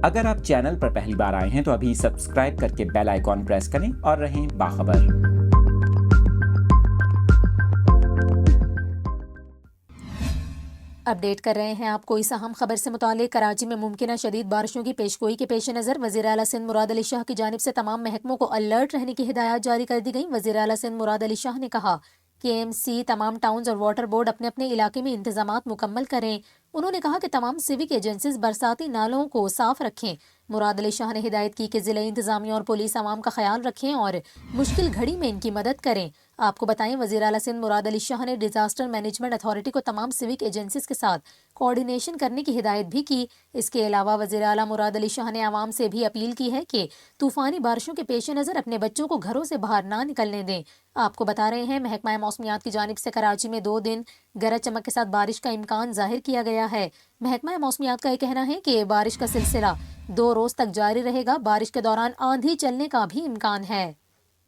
اگر آپ چینل پر پہلی بار آئے ہیں تو ابھی سبسکرائب کر کے بیل آئیکن پریس کریں اور رہیں باخبر۔ اپڈیٹ کر رہے ہیں آپ کو اس اہم خبر سے متعلق۔ کراچی میں ممکنہ شدید بارشوں کی پیشگوئی کے پیش نظر وزیر اعلیٰ سندھ مراد علی شاہ کی جانب سے تمام محکموں کو الرٹ رہنے کی ہدایات جاری کر دی گئیں۔ وزیر اعلیٰ سندھ مراد علی شاہ نے کہا کہ ایم سی، تمام ٹاؤنز اور واٹر بورڈ اپنے اپنے علاقے میں انتظامات مکمل کریں۔ انہوں نے کہا کہ تمام سیوک ایجنسیز برساتی نالوں کو صاف رکھیں۔ مراد علی شاہ نے ہدایت کی کہ ضلعی انتظامیہ اور پولیس عوام کا خیال رکھیں اور مشکل گھڑی میں ان کی مدد کریں۔ آپ کو بتائیں، وزیر اعلیٰ سندھ مراد علی شاہ نے ڈیزاسٹر مینجمنٹ اتھارٹی کو تمام سیوک ایجنسیز کے ساتھ کوارڈینیشن کرنے کی ہدایت بھی کی۔ اس کے علاوہ وزیر اعلیٰ مراد علی شاہ نے عوام سے بھی اپیل کی ہے کہ طوفانی بارشوں کے پیش نظر اپنے بچوں کو گھروں سے باہر نہ نکلنے دیں۔ آپ کو بتا رہے ہیں، محکمہ موسمیات کی جانب سے کراچی میں 2 دن گرج چمک کے ساتھ بارش کا امکان ظاہر کیا گیا ہے۔ محکمہ موسمیات کا یہ کہنا ہے کہ بارش کا سلسلہ 2 روز تک جاری رہے گا۔ بارش کے دوران آندھی چلنے کا بھی امکان ہے۔